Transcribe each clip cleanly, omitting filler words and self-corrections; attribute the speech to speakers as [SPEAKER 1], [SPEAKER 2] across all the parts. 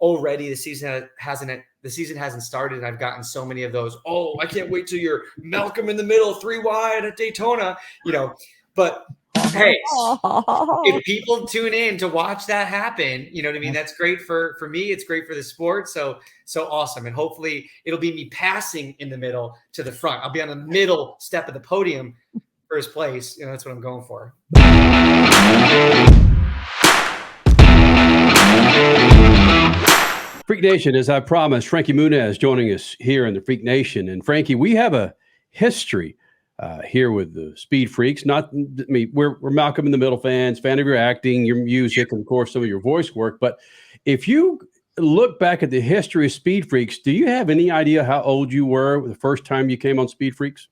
[SPEAKER 1] already the season hasn't started, and I've gotten so many of those. Oh, I can't wait till you're Malcolm in the middle, 3 wide at Daytona, But hey, if people tune in to watch that happen, you know what I mean? That's great for me. It's great for the sport. So awesome. And hopefully it'll be me passing in the middle to the front. I'll be on the middle step of the podium, first place. That's what I'm going for.
[SPEAKER 2] Freak Nation, as I promised, Frankie Muniz joining us here in the Freak Nation. And Frankie, we have a history here with the Speed Freaks. We're Malcolm in the Middle fans, fan of your acting, your music, and of course some of your voice work. But if you look back at the history of Speed Freaks, do you have any idea how old you were the first time you came on Speed Freaks?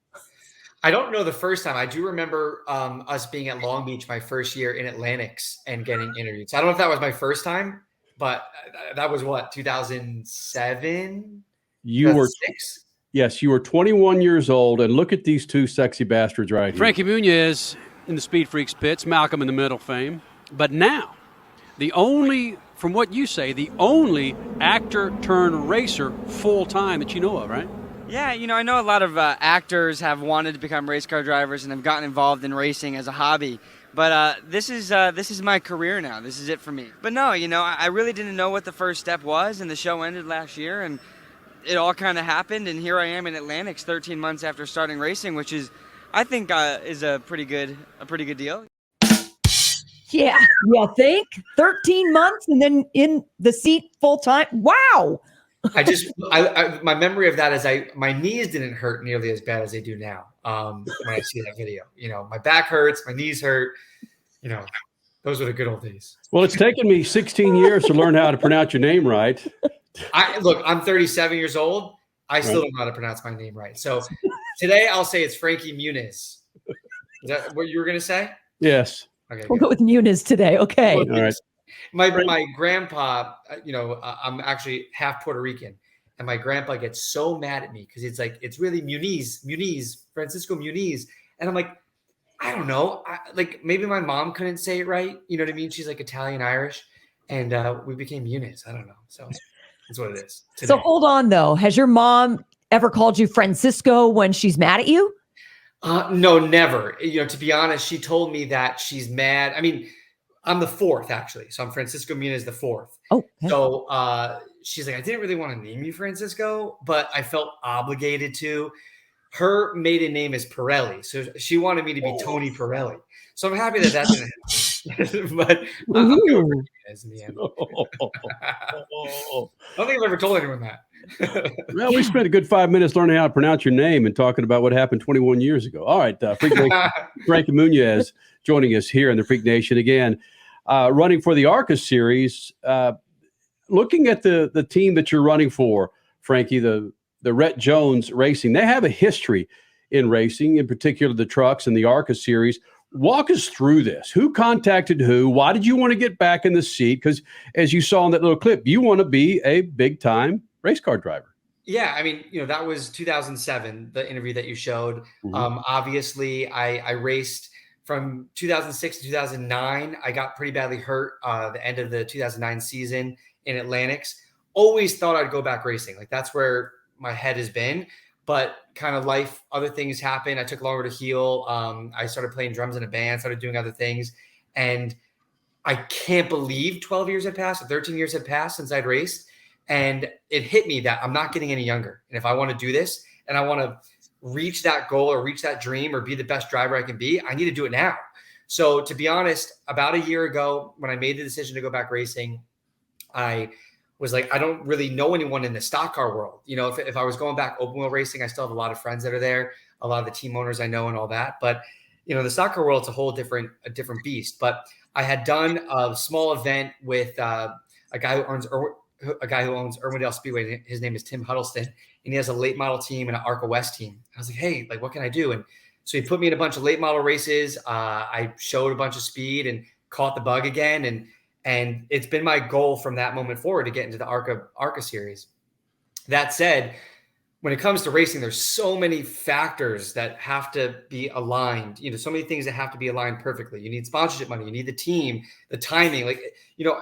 [SPEAKER 1] I don't know the first time. I do remember us being at Long Beach my first year in Atlantics and getting interviewed. So I don't know if that was my first time, but that was what, 2007?
[SPEAKER 2] You were 6. Yes, you were 21 years old, and look at these two sexy bastards right here.
[SPEAKER 3] Frankie Muniz in the Speed Freaks pits, Malcolm in the Middle fame. But now, from what you say, the only actor turned racer full-time that you know of, right?
[SPEAKER 4] Yeah, I know a lot of actors have wanted to become race car drivers and have gotten involved in racing as a hobby. But this is my career now. This is it for me. But no, I really didn't know what the first step was, and the show ended last year, and it all kind of happened, and here I am in Atlantics 13 months after starting racing, which is, I think, is a pretty good deal.
[SPEAKER 5] Yeah, you think 13 months and then in the seat full time? Wow.
[SPEAKER 1] My memory of that is my knees didn't hurt nearly as bad as they do now. When I see that video, my back hurts, my knees hurt, those were the good old days.
[SPEAKER 2] Well, it's taken me 16 years to learn how to pronounce your name right.
[SPEAKER 1] I'm 37 years old. I still don't know how to pronounce my name right. So today I'll say it's Frankie Muniz. Is that what you were going to say?
[SPEAKER 2] Yes.
[SPEAKER 5] Okay. We'll go with Muniz today. Okay.
[SPEAKER 2] All right.
[SPEAKER 1] My grandpa, I'm actually half Puerto Rican, and my grandpa gets so mad at me because it's really Muniz, Francisco Muniz. And I'm like, I don't know. Maybe my mom couldn't say it right. You know what I mean? She's like Italian Irish, and we became Muniz. I don't know. So that's what it is today.
[SPEAKER 5] So hold on though. Has your mom ever called you Francisco when she's mad at you?
[SPEAKER 1] No, never. To be honest, she told me that she's mad. I mean, I'm the 4th actually. So I'm Francisco Muniz the 4th.
[SPEAKER 5] Oh, okay.
[SPEAKER 1] So she's like, I didn't really want to name you Francisco, but I felt obligated to. Her maiden name is Pirelli. So she wanted me to be Tony Pirelli. So I'm happy that didn't happen. But I'm going Muniz in the end. I don't think I've ever told anyone that.
[SPEAKER 2] Well, we spent a good 5 minutes learning how to pronounce your name and talking about what happened 21 years ago. All right, Frankie Muniz joining us here in the Freak Nation again, running for the ARCA series. Looking at the team that you're running for, Frankie, the Rhett Jones Racing, they have a history in racing, in particular the trucks and the ARCA series. Walk us through this. Who contacted who? Why did you want to get back in the seat? Because as you saw in that little clip, you want to be a big-time race car driver.
[SPEAKER 1] Yeah, I mean, that was 2007, the interview that you showed.
[SPEAKER 2] Mm-hmm.
[SPEAKER 1] Obviously, I raced from 2006 to 2009. I got pretty badly hurt the end of the 2009 season in Atlantics. Always thought I'd go back racing. That's where my head has been. But kind of life, other things happened. I took longer to heal. I started playing drums in a band, started doing other things. And I can't believe 12 years had passed, or 13 years had passed since I'd raced. And it hit me that I'm not getting any younger. And if I want to do this and I want to reach that goal or reach that dream or be the best driver I can be, I need to do it now. So to be honest, about a year ago, when I made the decision to go back racing, I was like, I don't really know anyone in the stock car world. If I was going back open wheel racing, I still have a lot of friends that are there, a lot of the team owners I know and all that. But, the stock car world, it's a whole different beast. But I had done a small event with a guy who owns Irwindale Speedway. His name is Tim Huddleston, and he has a late model team and an ARCA West team. I was like, hey, what can I do? And so he put me in a bunch of late model races. I showed a bunch of speed and caught the bug again. And it's been my goal from that moment forward to get into the ARCA series. That said, when it comes to racing, there's so many factors that have to be aligned, so many things that have to be aligned perfectly. You need sponsorship money, you need the team, the timing,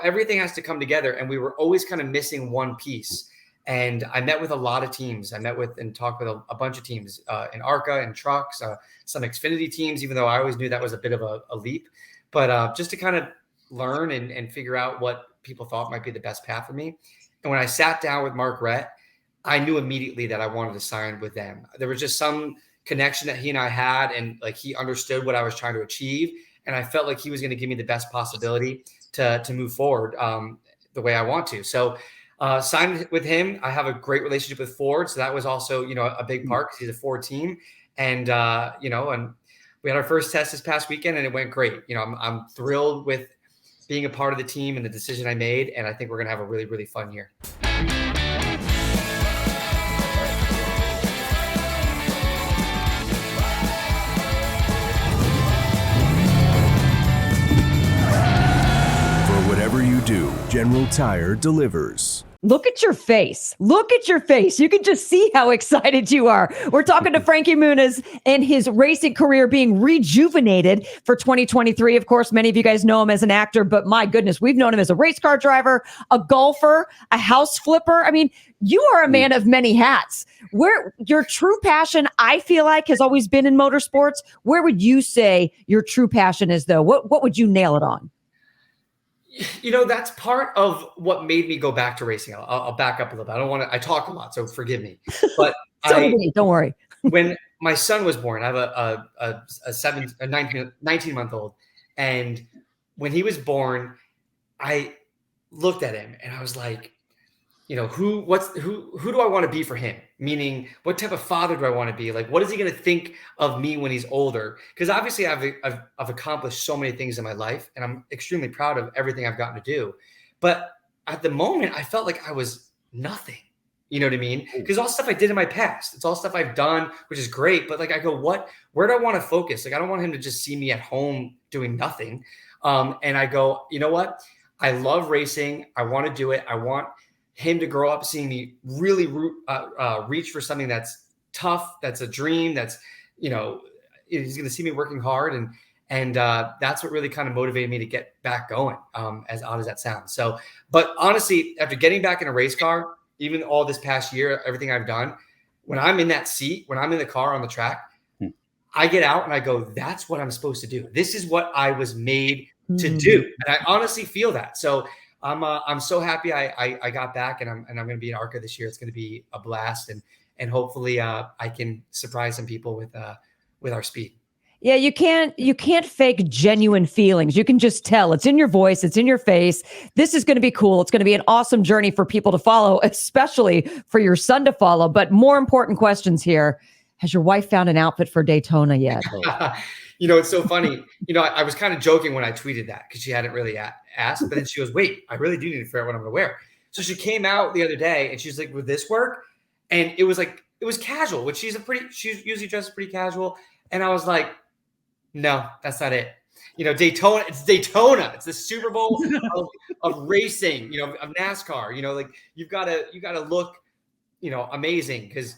[SPEAKER 1] everything has to come together. And we were always kind of missing one piece. And I met with a lot of teams. I met with and talked with a bunch of teams in ARCA and trucks, some Xfinity teams, even though I always knew that was a bit of a leap. But just to kind of learn and figure out what people thought might be the best path for me. And when I sat down with Mark Rett, I knew immediately that I wanted to sign with them. There was just some connection that he and I had, and he understood what I was trying to achieve. And I felt like he was going to give me the best possibility to move forward the way I want to. So signed with him. I have a great relationship with Ford. So that was also, a big part because he's a Ford team. And, and we had our first test this past weekend and it went great. I'm thrilled with being a part of the team and the decision I made. And I think we're going to have a really, really fun year.
[SPEAKER 6] Whatever you do, General Tire delivers.
[SPEAKER 5] Look at your face. Look at your face. You can just see how excited you are. We're talking to Frankie Muniz and his racing career being rejuvenated for 2023. Of course, many of you guys know him as an actor, but my goodness, we've known him as a race car driver, a golfer, a house flipper. I mean, you are a man of many hats. Where your true passion, I feel like, has always been in motorsports. Where would you say your true passion is, though? What would you nail it on?
[SPEAKER 1] That's part of what made me go back to racing. I'll back up a little bit. I talk a lot, so forgive me. But
[SPEAKER 5] don't worry.
[SPEAKER 1] When my son was born, I have a 19-month-old. And when he was born, I looked at him and I was like, who do I want to be for him? Meaning, what type of father do I want to be? What is he going to think of me when he's older? Because obviously I've accomplished so many things in my life and I'm extremely proud of everything I've gotten to do. But at the moment, I felt like I was nothing. You know what I mean? Because all stuff I did in my past, it's all stuff I've done, which is great. But I go, where do I want to focus? I don't want him to just see me at home doing nothing. And I go, you know what? I love racing. I want to do it. I want him to grow up seeing me really reach for something that's tough, that's a dream, that's, he's going to see me working hard. And that's what really kind of motivated me to get back going, as odd as that sounds. So, but honestly, after getting back in a race car, even all this past year, everything I've done, when I'm in that seat, when I'm in the car on the track, I get out and I go, that's what I'm supposed to do. This is what I was made to do. And I honestly feel that. So I'm so happy I got back and I'm going to be in ARCA this year. It's going to be a blast and hopefully I can surprise some people with our speed.
[SPEAKER 5] Yeah, you can't fake genuine feelings. You can just tell. It's in your voice. It's in your face. This is going to be cool. It's going to be an awesome journey for people to follow, especially for your son to follow. But more important questions here. Has your wife found an outfit for Daytona yet?
[SPEAKER 1] It's so funny. I was kind of joking when I tweeted that because she hadn't really asked. But then she goes, wait, I really do need to figure out what I'm going to wear. So she came out the other day and she's like, would this work? And it was casual, which she usually dresses pretty casual. And I was like, no, that's not it. Daytona, it's Daytona. It's the Super Bowl of racing, of NASCAR. You've got to look, amazing because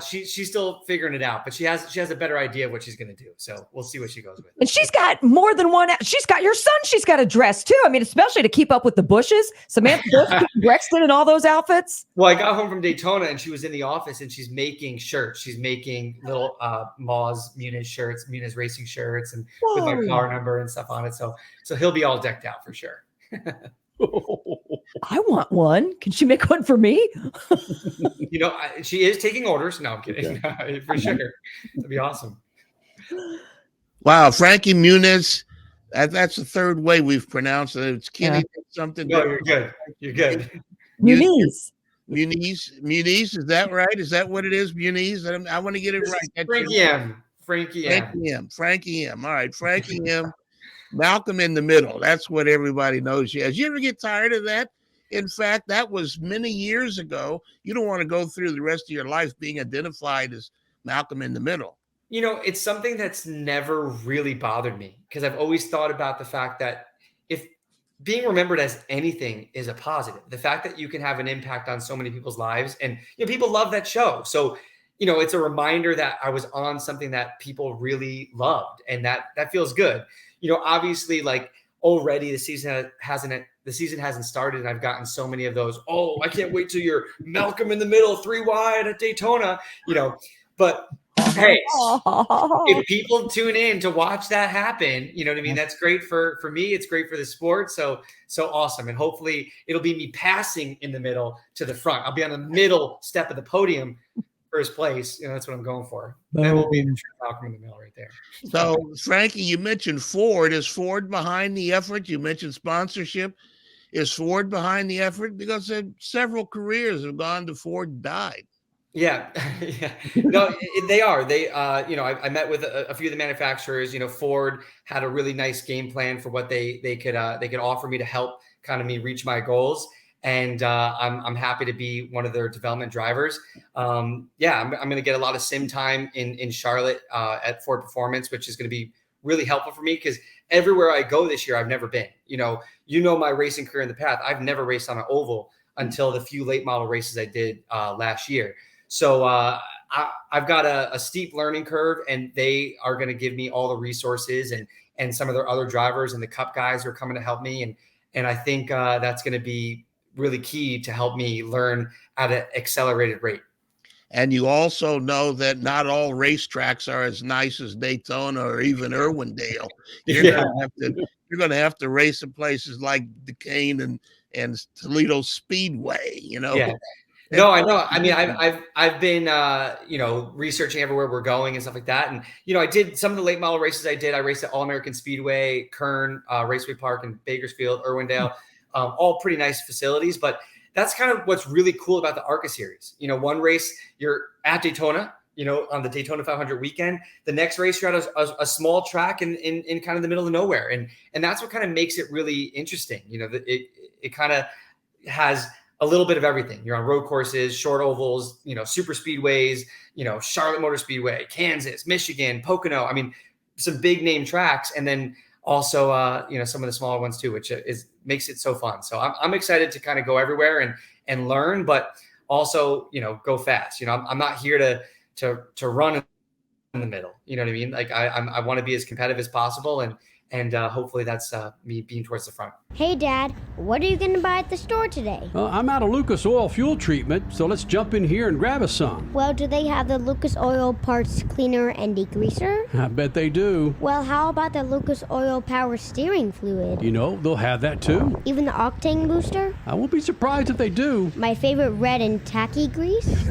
[SPEAKER 1] she's still figuring it out, but she has a better idea of what she's going to do. So we'll see what she goes with.
[SPEAKER 5] And she's got more than one. She's got your son. She's got a dress too. I mean, especially to keep up with the Bushes, Samantha Bush, Brexton, and all those outfits.
[SPEAKER 1] Well, I got home from Daytona and she was in the office and she's making shirts. She's making little Muniz shirts, Muniz racing shirts, and with my car number and stuff on it. So he'll be all decked out for sure.
[SPEAKER 5] I want one. Can she make one for me?
[SPEAKER 1] She is taking orders. No, I'm kidding. For sure. That'd be awesome.
[SPEAKER 7] Wow, Frankie Muniz. That's the third way we've pronounced it. It's Kenny something.
[SPEAKER 1] No, you're good. You're good.
[SPEAKER 5] Muniz.
[SPEAKER 7] Muniz. Is that right? Is that what it is? Muniz. I want to get it right.
[SPEAKER 1] Frankie
[SPEAKER 7] M. All right, Frankie M. Malcolm in the middle. That's what everybody knows you as. You ever get tired of that? In fact, that was many years ago. You don't want to go through the rest of your life being identified as Malcolm in the middle.
[SPEAKER 1] It's something that's never really bothered me because I've always thought about the fact that if being remembered as anything is a positive. The fact that you can have an impact on so many people's lives, and people love that show. So, it's a reminder that I was on something that people really loved, and that feels good. Obviously, like already the season hasn't started, and I've gotten so many of those. Oh, I can't wait till you're Malcolm in the middle, 3 wide at Daytona. But hey, if people tune in to watch that happen, you know what I mean? That's great for me. It's great for the sport. So awesome. And hopefully it'll be me passing in the middle to the front. I'll be on the middle step of the podium, first place. That's what I'm going for. That will be the Malcolm in the middle right there.
[SPEAKER 7] So, Frankie, you mentioned Ford. Is Ford behind the effort? You mentioned sponsorship. Is Ford behind the effort? Because several careers have gone to Ford, died.
[SPEAKER 1] Yeah. Yeah. No, they are. They, I met with a few of the manufacturers. Ford had a really nice game plan for what they could offer me to help kind of me reach my goals. And I'm happy to be one of their development drivers. I'm going to get a lot of sim time in Charlotte at Ford Performance, which is going to be really helpful for me because everywhere I go this year, I've never been. My racing career in the past. I've never raced on an oval until the few late model races I did last year. So I've got a steep learning curve, and they are going to give me all the resources and some of their other drivers and the Cup guys who are coming to help me. And I think that's going to be really key to help me learn at an accelerated rate.
[SPEAKER 7] And you also know that not all racetracks are as nice as Daytona or even Irwindale. You're going to have to race in places like Duquesne and Toledo Speedway.
[SPEAKER 1] Yeah. No, I know. I mean, I've been researching everywhere we're going and stuff like that. And I did some of the late model races. I raced at All American Speedway, Kern, Raceway Park, and Bakersfield, Irwindale. All pretty nice facilities, but that's kind of what's really cool about the ARCA series. One race you're at Daytona, on the Daytona 500 weekend. The next race you're at a small track in kind of the middle of nowhere, and that's what kind of makes it really interesting. It kind of has a little bit of everything. You're on road courses, short ovals, super speedways, Charlotte Motor Speedway, Kansas, Michigan, Pocono. I mean, some big name tracks, and then also, some of the smaller ones too, which makes it so fun. So I'm excited to kind of go everywhere and learn, but also, go fast. I'm not here to run in the middle. You know what I mean? Like I want to be as competitive as possible, and hopefully that's me being towards the front.
[SPEAKER 8] Hey, Dad, what are you going to buy at the store today?
[SPEAKER 3] I'm out of Lucas Oil fuel treatment, so let's jump in here and grab us some.
[SPEAKER 8] Well, do they have the Lucas Oil parts cleaner and degreaser?
[SPEAKER 3] I bet they do.
[SPEAKER 8] Well, how about the Lucas Oil power steering fluid?
[SPEAKER 3] They'll have that too.
[SPEAKER 8] Even the octane booster?
[SPEAKER 3] I won't be surprised if they do.
[SPEAKER 8] My favorite red and tacky grease?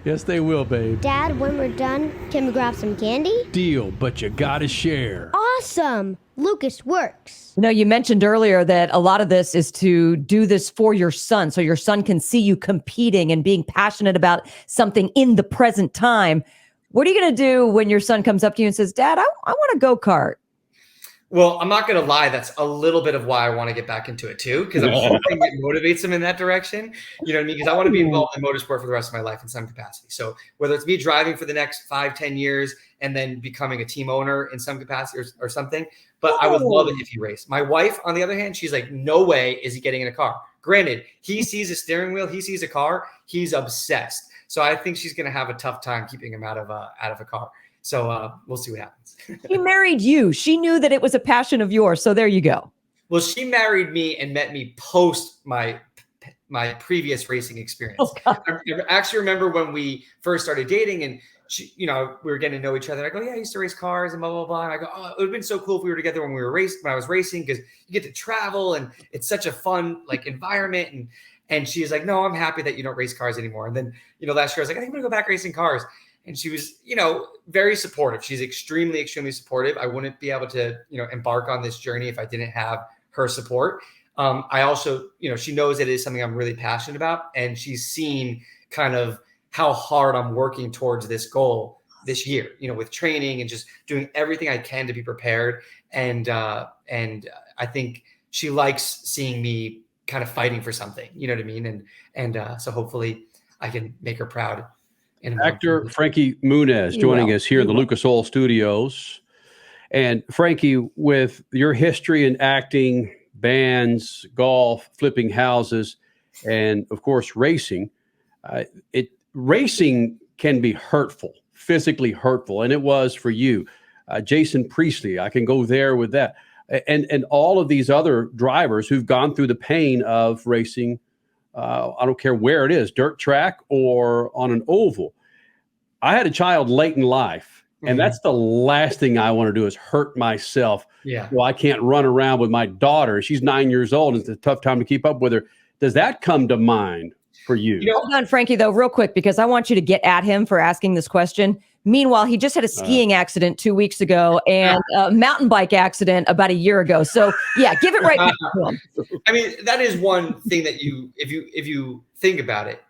[SPEAKER 3] Yes, they will, babe.
[SPEAKER 8] Dad, when we're done, can we grab some candy?
[SPEAKER 3] Deal, but you gotta share.
[SPEAKER 8] Awesome! Lucas works.
[SPEAKER 5] You mentioned earlier that a lot of this is to do this for your son, so your son can see you competing and being passionate about something in the present time. What are you going to do when your son comes up to you and says, Dad, I want a go-kart?
[SPEAKER 1] Well, I'm not going to lie. That's a little bit of why I want to get back into it too, because I'm hoping it motivates him in that direction. You know what I mean? Because I want to be involved in motorsport for the rest of my life in some capacity. So whether it's me driving for the next 5-10 years and then becoming a team owner in some capacity or something, but I would love it if he raced. My wife, on the other hand, she's like, no way is he getting in a car. Granted, he sees a steering wheel, he sees a car, he's obsessed. So I think she's going to have a tough time keeping him out of a car. So we'll see what happens.
[SPEAKER 5] She married you. She knew that it was a passion of yours. So there you go.
[SPEAKER 1] Well, she married me and met me post my previous racing experience.
[SPEAKER 5] Oh,
[SPEAKER 1] I actually remember when we first started dating, and she, we were getting to know each other. I go, yeah, I used to race cars and blah, blah, blah. And I go, oh, it would have been so cool if we were together when I was racing, because you get to travel and it's such a fun environment. And she's like, no, I'm happy that you don't race cars anymore. And then, last year I was like, I think I'm going to go back racing cars. And she was, very supportive. She's extremely, extremely supportive. I wouldn't be able to, embark on this journey if I didn't have her support. I also, she knows it is something I'm really passionate about. And she's seen kind of how hard I'm working towards this goal this year, with training and just doing everything I can to be prepared. And I think she likes seeing me kind of fighting for something, you know what I mean? And so hopefully I can make her proud.
[SPEAKER 2] Actor Frankie Muniz joining us here in the Lucas Oil Studios. And Frankie, with your history in acting, bands, golf, flipping houses, and of course racing. Racing can be hurtful, physically hurtful, and it was for you. Jason Priestley, I can go there with that, and all of these other drivers who've gone through the pain of racing. I don't care where it is, dirt track or on an oval. I had a child late in life, and that's the last thing I want to do is hurt myself.
[SPEAKER 1] Yeah.
[SPEAKER 2] Well, I can't run around with my daughter. She's 9 years old. It's a tough time to keep up with her. Does that come to mind for you?
[SPEAKER 5] Hold on, Frankie, though, real quick, because I want you to get at him for asking this question. Meanwhile, he just had a skiing accident 2 weeks ago and a mountain bike accident about a year ago. So, yeah, give it right back to him.
[SPEAKER 1] I mean, that is one thing that if you think about it,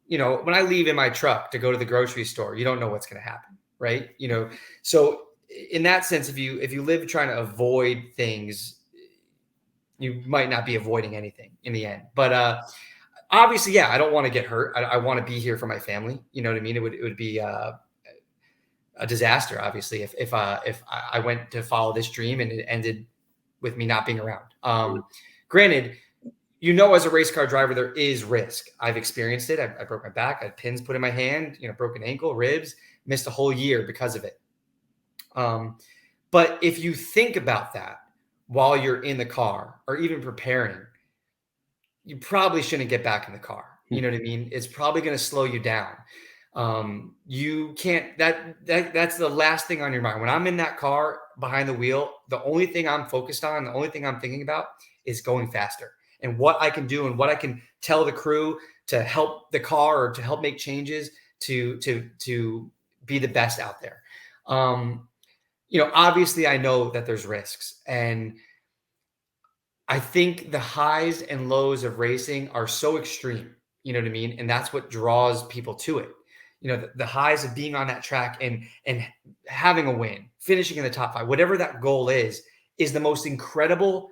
[SPEAKER 1] when I leave in my truck to go to the grocery store, you don't know what's going to happen, right? So in that sense, if you live trying to avoid things, you might not be avoiding anything in the end. But obviously, yeah, I don't want to get hurt. I want to be here for my family. You know what I mean? It would be a disaster, obviously, if I went to follow this dream and it ended with me not being around. Granted, as a race car driver, there is risk. I've experienced it. I broke my back. I had pins put in my hand, broken ankle, ribs, missed a whole year because of it. But if you think about that while you're in the car or even preparing, you probably shouldn't get back in the car. You know what I mean? It's probably going to slow you down. You can't, that's the last thing on your mind. When I'm in that car behind the wheel, the only thing I'm focused on, the only thing I'm thinking about is going faster and what I can do and what I can tell the crew to help the car or to help make changes to be the best out there. Obviously I know that there's risks, and I think the highs and lows of racing are so extreme, you know what I mean? And that's what draws people to it. The highs of being on that track and having a win, finishing in the top 5, whatever that goal is the most incredible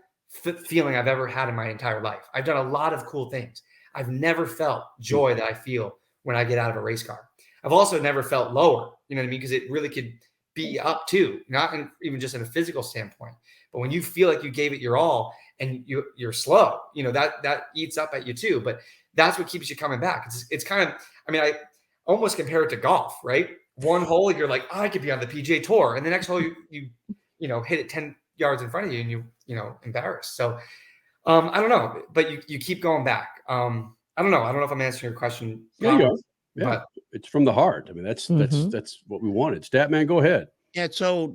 [SPEAKER 1] feeling I've ever had in my entire life. I've done a lot of cool things. I've never felt joy that I feel when I get out of a race car. I've also never felt lower, you know what I mean? Because it really could beat you up too, not even just in a physical standpoint. But when you feel like you gave it your all and you're slow, that eats up at you too. But that's what keeps you coming back. It's kind of, I almost compare it to golf, right? One hole, you're like, I could be on the PGA Tour, and the next hole you hit it 10 yards in front of you, and you embarrassed. So I don't know, but you keep going back. I don't know if I'm answering your question.
[SPEAKER 2] There you go. Yeah, but it's from the heart. That's what we wanted. Statman, go ahead.
[SPEAKER 7] Yeah, so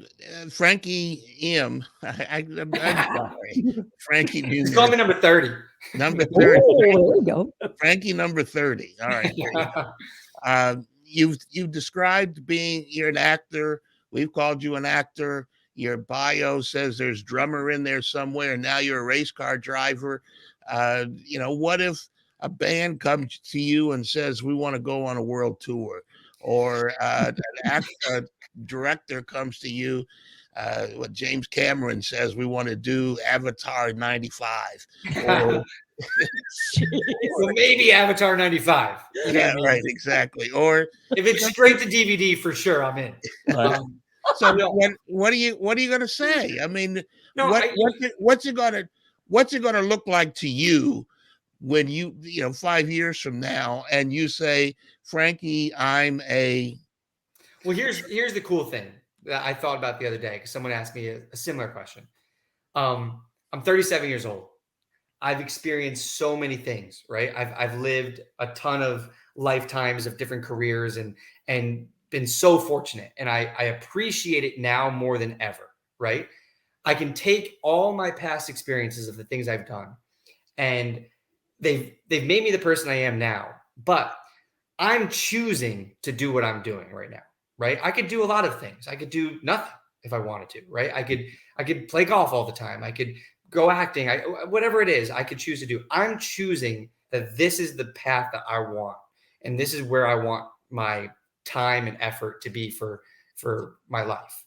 [SPEAKER 7] Frankie M. I'm sorry. Frankie Muniz.
[SPEAKER 1] Call me number 30.
[SPEAKER 7] Number 30.
[SPEAKER 5] Oh, there you go.
[SPEAKER 7] Frankie number 30. All right. You've described you're an actor. We've called you an actor. Your bio says there's drummer in there somewhere. Now you're a race car driver. What if a band comes to you and says, we want to go on a world tour? Or a director comes to you, what James Cameron says, we want to do Avatar 95. Or,
[SPEAKER 1] well, maybe Avatar 95.
[SPEAKER 7] Yeah, right, exactly. Or
[SPEAKER 1] if it's straight to DVD, for sure, I'm in.
[SPEAKER 7] So what are you going to say? What's it going to look like to you when you 5 years from now and you say, Frankie, I'm a.
[SPEAKER 1] Well, here's the cool thing that I thought about the other day, because someone asked me a similar question. I'm 37 years old. I've experienced so many things, right? I've lived a ton of lifetimes of different careers and been so fortunate, and I appreciate it now more than ever, right? I can take all my past experiences of the things I've done, and they've made me the person I am now, but I'm choosing to do what I'm doing right now, right? I could do a lot of things. I could do nothing if I wanted to, right? I could play golf all the time. I could go acting. Whatever it is, I could choose to do. I'm choosing that this is the path that I want, and this is where I want my time and effort to be for my life.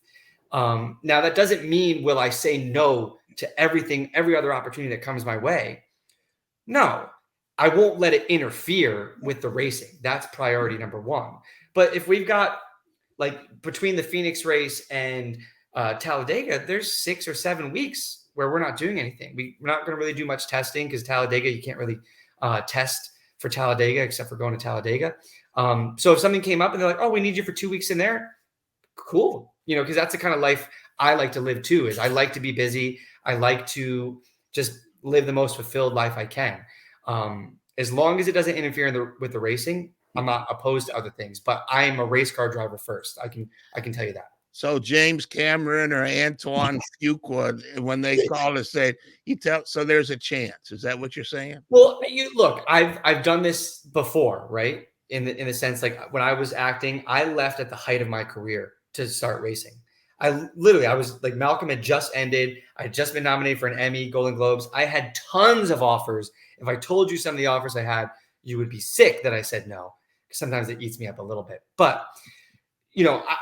[SPEAKER 1] Now, that doesn't mean will I say no to every other opportunity that comes my way. No, I won't let it interfere with the racing. That's priority number one. But if we've got, like, between the Phoenix race and Talladega, there's 6 or 7 weeks where we're not doing anything. We're not going to really do much testing because Talladega, you can't really test for Talladega except for going to Talladega. So if something came up and they're like, oh, we need you for 2 weeks in there, cool. Because that's the kind of life I like to live too, is I like to be busy. I like to just live the most fulfilled life I can. As long as it doesn't interfere with the racing, I'm not opposed to other things, but I am a race car driver first. I can tell you that.
[SPEAKER 7] So James Cameron or Antoine Fuqua, when they call and say, so there's a chance. Is that what you're saying?
[SPEAKER 1] Well, look, I've done this before, right? In the sense, like when I was acting, I left at the height of my career to start racing. I was like, Malcolm had just ended. I had just been nominated for an Emmy, Golden Globes. I had tons of offers. If I told you some of the offers I had, you would be sick that I said no. Sometimes it eats me up a little bit, but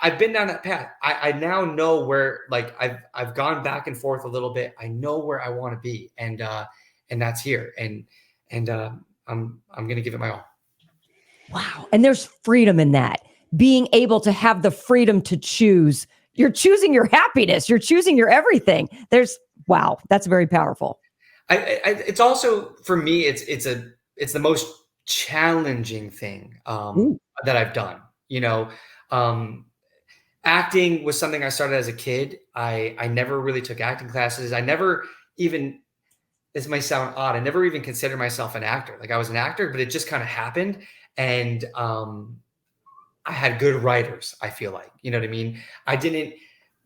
[SPEAKER 1] I've been down that path. I now know where, like, I've gone back and forth a little bit. I know where I want to be, and that's here. And I'm going to give it my all.
[SPEAKER 5] Wow. And there's freedom in that. Being able to have the freedom to choose. You're choosing your happiness. You're choosing your everything. Wow. That's very powerful.
[SPEAKER 1] It's also, for me, it's the most challenging thing that I've done. Acting was something I started as a kid. I never really took acting classes. I never even, this might sound odd, I never even considered myself an actor. Like, I was an actor, but it just kind of happened. And I had good writers, I feel like, you know what I mean? I didn't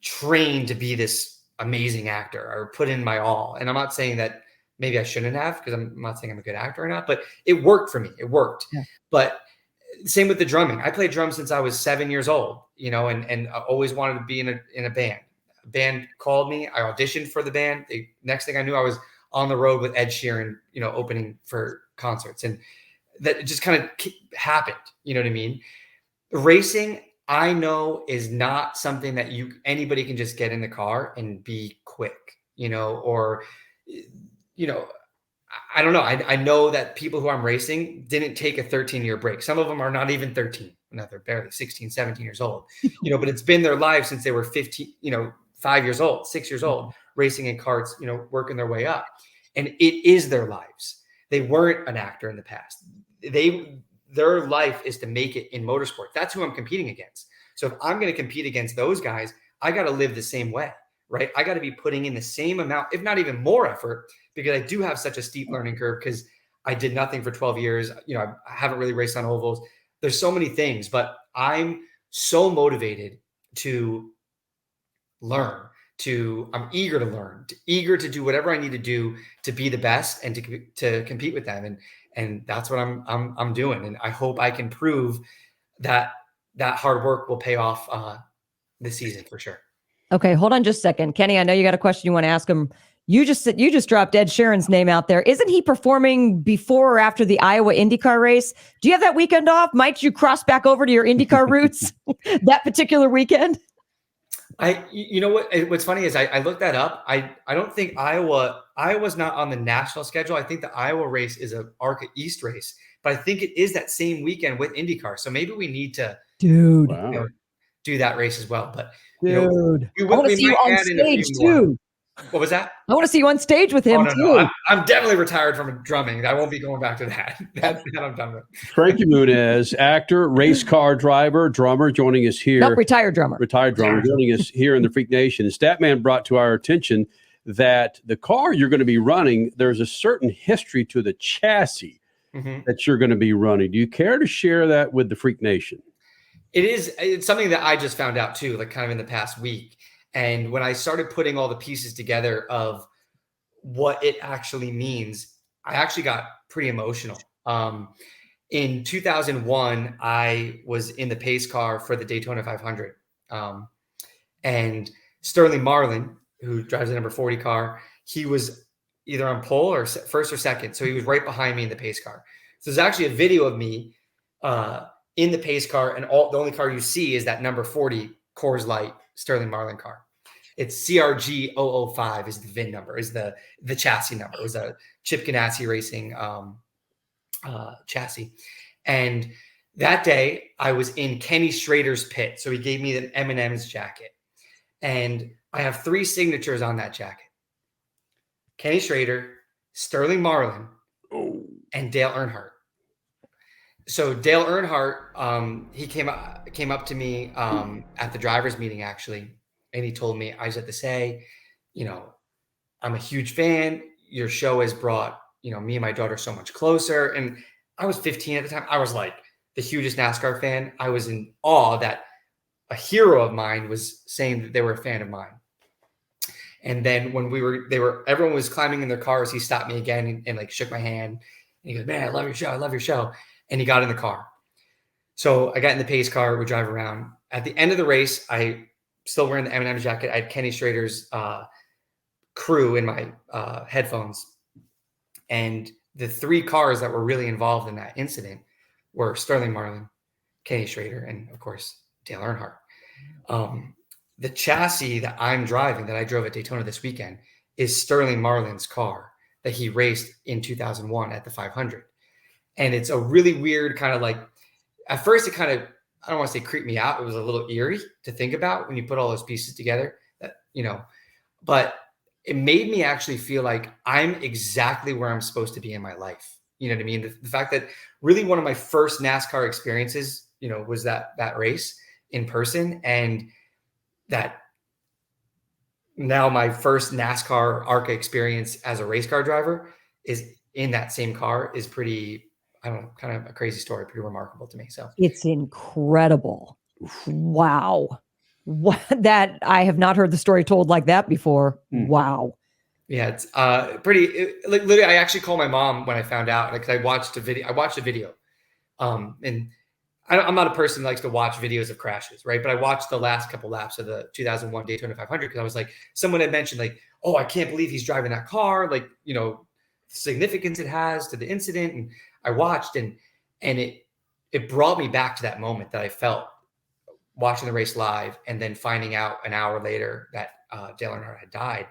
[SPEAKER 1] train to be this amazing actor or put in my all. And I'm not saying that maybe I shouldn't have, because I'm not saying I'm a good actor or not, but it worked for me. It worked. Yeah. But same with the drumming. I played drums since I was 7 years old, and I always wanted to be in a band. A band called me. I auditioned for the band. The next thing I knew, I was on the road with Ed Sheeran, opening for concerts. And that just kind of happened. You know what I mean? Racing, I know, is not something that anybody can just get in the car and be quick, I don't know. I know that people who I'm racing didn't take a 13-year break. Some of them are not even 13. No, they're barely 16, 17 years old, but it's been their life since they were 15, 5 years old, 6 years old, racing in karts, working their way up. And it is their lives. They weren't an actor in the past. Their life is to make it in motorsport. That's who I'm competing against. So if I'm going to compete against those guys, I got to live the same way, right? I got to be putting in the same amount, if not even more effort, because I do have such a steep learning curve because I did nothing for 12 years. I haven't really raced on ovals. There's so many things, but I'm so motivated to learn, I'm eager to learn, eager to do whatever I need to do to be the best and to compete with them. And that's what I'm doing. And I hope I can prove that hard work will pay off this season for sure.
[SPEAKER 5] Okay, hold on just a second. Kenny, I know you got a question you want to ask him. You just dropped Ed Sheeran's name out there. Isn't he performing before or after the Iowa IndyCar race? Do you have that weekend off? Might you cross back over to your IndyCar roots that particular weekend?
[SPEAKER 1] What's funny is I looked that up. I don't think Iowa's not on the national schedule. I think the Iowa race is a ARCA East race, but I think it is that same weekend with IndyCar. So maybe we need to do that race as well. But
[SPEAKER 5] I want to see you on stage too.
[SPEAKER 1] What was that?
[SPEAKER 5] I want to see you on stage with him too. No.
[SPEAKER 1] I'm definitely retired from drumming. I won't be going back to that. That I'm done with.
[SPEAKER 2] Frankie Muniz, actor, race car driver, drummer, joining us here.
[SPEAKER 5] Nope, retired drummer,
[SPEAKER 2] joining us here in the Freak Nation. Statman brought to our attention that the car you're going to be running, there's a certain history to the chassis that you're going to be running. Do you care to share that with the Freak Nation?
[SPEAKER 1] It's something that I just found out too, like kind of in the past week. And when I started putting all the pieces together of what it actually means, I actually got pretty emotional. In 2001, I was in the pace car for the Daytona 500. And Sterling Marlin, who drives the number 40 car, he was either on pole or first or second. So he was right behind me in the pace car. So there's actually a video of me in the pace car, and the only car you see is that number 40 Coors Light Sterling Marlin car. It's CRG 005 is the VIN number, is the chassis number. It was a Chip Ganassi Racing chassis. And that day I was in Kenny Schrader's pit. So he gave me an M&M's jacket. And I have 3 signatures on that jacket. Kenny Schrader, Sterling Marlin, and Dale Earnhardt. So Dale Earnhardt, he came up to me at the drivers' meeting actually, and he told me, I just have to say, I'm a huge fan. Your show has brought me and my daughter so much closer. And I was 15 at the time. I was like the hugest NASCAR fan. I was in awe that a hero of mine was saying that they were a fan of mine. And then when everyone was climbing in their cars, he stopped me again and like shook my hand. And he goes, man, I love your show. I love your show. And he got in the car. So I got in the pace car. We drive around. At the end of the race, I still wearing the M&M jacket. I had Kenny Schrader's crew in my headphones. And the 3 cars that were really involved in that incident were Sterling Marlin, Kenny Schrader, and of course, Dale Earnhardt. The chassis that I'm driving, that I drove at Daytona this weekend, is Sterling Marlin's car that he raced in 2001 at the 500. And it's a really weird kind of like, at first it kind of, I don't want to say creeped me out. It was a little eerie to think about when you put all those pieces together, but it made me actually feel like I'm exactly where I'm supposed to be in my life. You know what I mean? The fact that really one of my first NASCAR experiences, was that race in person, and that now my first NASCAR ARCA experience as a race car driver is in that same car is pretty, I don't know, kind of a crazy story, pretty remarkable to me. So
[SPEAKER 5] it's incredible. Wow. That I have not heard the story told like that before. Wow.
[SPEAKER 1] Yeah, it's like literally. I actually called my mom when I found out, because I watched a video, and I'm not a person who likes to watch videos of crashes, right? But I watched the last couple laps of the 2001 Daytona 500 because I was like, someone had mentioned like, oh, I can't believe he's driving that car, like significance it has to the incident, and I watched and it brought me back to that moment that I felt watching the race live, and then finding out an hour later that Dale Earnhardt had died.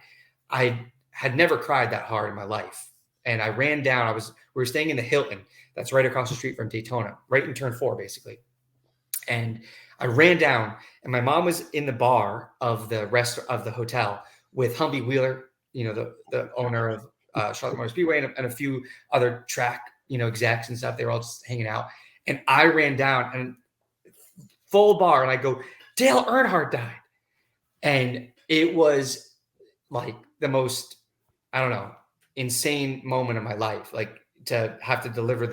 [SPEAKER 1] I had never cried that hard in my life. And I ran down, we were staying in the Hilton that's right across the street from Daytona, right in turn 4, basically. And I ran down, and my mom was in the bar of the hotel with Humvee Wheeler, the owner of Charlotte Motor Speedway, and a few other track, execs and stuff. They were all just hanging out. And I ran down and full bar, and I go, Dale Earnhardt died. And it was like the most, I don't know, insane moment of my life. Like to have to deliver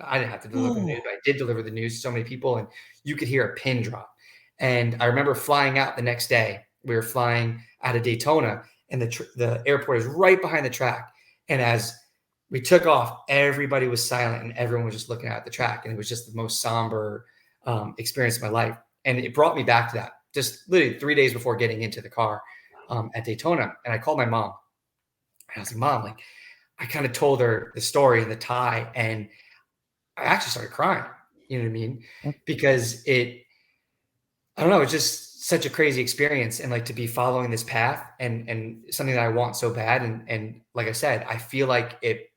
[SPEAKER 1] I didn't have to deliver the news, but I did deliver the news to so many people, and you could hear a pin drop. And I remember flying out the next day. We were flying out of Daytona, and the airport is right behind the track. And as we took off, everybody was silent, and everyone was just looking at the track. And it was just the most somber experience of my life. And it brought me back to that just literally 3 days before getting into the car at Daytona. And I called my mom, and I was like, Mom, like, I kind of told her the story and the tie, and I actually started crying, you know what I mean? Because I don't know, it's just such a crazy experience. And like to be following this path and something that I want so bad. And like I said, I feel like it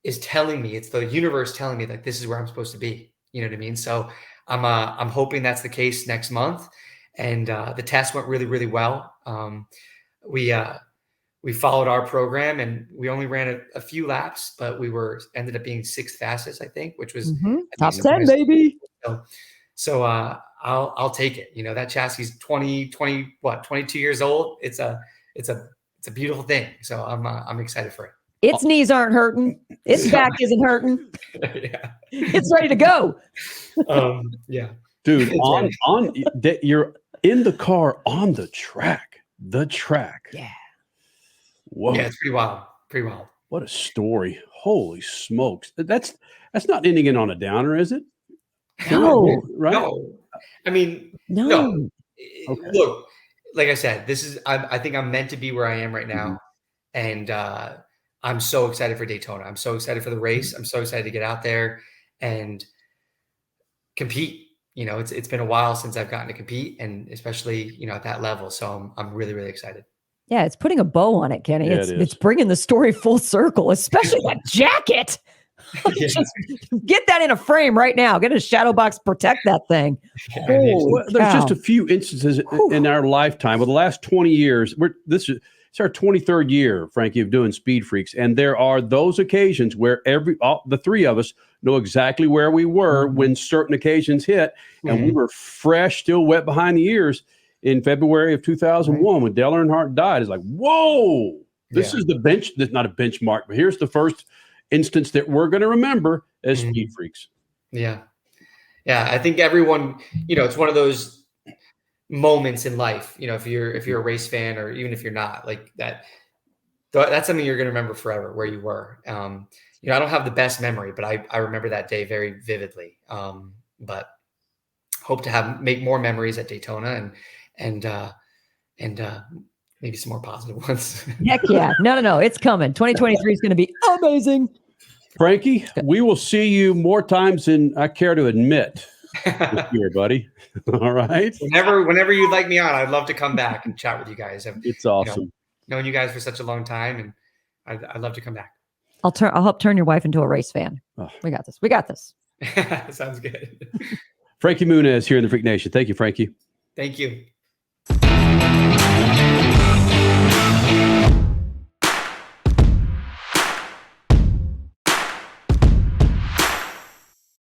[SPEAKER 1] is telling me, it's the universe telling me like, this is where I'm supposed to be. You know what I mean? So I'm hoping that's the case next month. And the test went really, really well. We followed our program, and we only ran a few laps, but we ended up being 6th fastest, I think, which was
[SPEAKER 5] top 10, baby.
[SPEAKER 1] So I'll take it. That chassis is 22 years old. It's a beautiful thing. So I'm excited for it.
[SPEAKER 5] Its knees aren't hurting. Its back isn't hurting.
[SPEAKER 1] Yeah.
[SPEAKER 5] It's ready to go.
[SPEAKER 1] Yeah.
[SPEAKER 2] Dude, you're in the car on the track.
[SPEAKER 5] Yeah.
[SPEAKER 2] Whoa.
[SPEAKER 1] Yeah, it's pretty wild. Pretty wild.
[SPEAKER 2] What a story. Holy smokes. That's not ending it on a downer, is it?
[SPEAKER 5] No.
[SPEAKER 2] Right?
[SPEAKER 1] No. I mean,
[SPEAKER 5] no.
[SPEAKER 2] Okay.
[SPEAKER 1] Look, like I said, I think I'm meant to be where I am right now. And I'm so excited for Daytona. I'm so excited for the race. I'm so excited to get out there and compete. It's been a while since I've gotten to compete, and especially, at that level. So I'm really, really excited.
[SPEAKER 5] Yeah, it's putting a bow on it, Kenny.
[SPEAKER 2] Yeah,
[SPEAKER 5] it's bringing the story full circle, especially that jacket. Just get that in a frame right now. Get a shadow box, protect that thing.
[SPEAKER 2] There's just a few instances in our lifetime. Well, the last 20 years, it's It's our 23rd year, Frankie, of doing Speed Freaks. And there are those occasions where the three of us know exactly where we were when certain occasions hit. And we were fresh, still wet behind the ears in February of 2001 when Dale Earnhardt died. It's like, whoa, this is not a benchmark, but here's the first instance that we're going to remember as Speed Freaks.
[SPEAKER 1] Yeah. Yeah. I think everyone, it's one of those moments in life, if you're a race fan, or even if you're not, like that's something you're going to remember forever, where you were. I don't have the best memory, but I remember that day very vividly. But hope to make more memories at Daytona and maybe some more positive ones.
[SPEAKER 5] Heck yeah. No. It's coming. 2023 is going to be amazing.
[SPEAKER 2] Frankie, we will see you more times than I care to admit this year, buddy. All right.
[SPEAKER 1] Whenever you'd like me on, I'd love to come back and chat with you guys.
[SPEAKER 2] It's awesome.
[SPEAKER 1] Known you guys for such a long time, and I'd love to come back.
[SPEAKER 5] I'll help turn your wife into a race fan. Oh. We got this.
[SPEAKER 1] Sounds good.
[SPEAKER 2] Frankie Muniz here in the Freak Nation. Thank you, Frankie.
[SPEAKER 1] Thank you.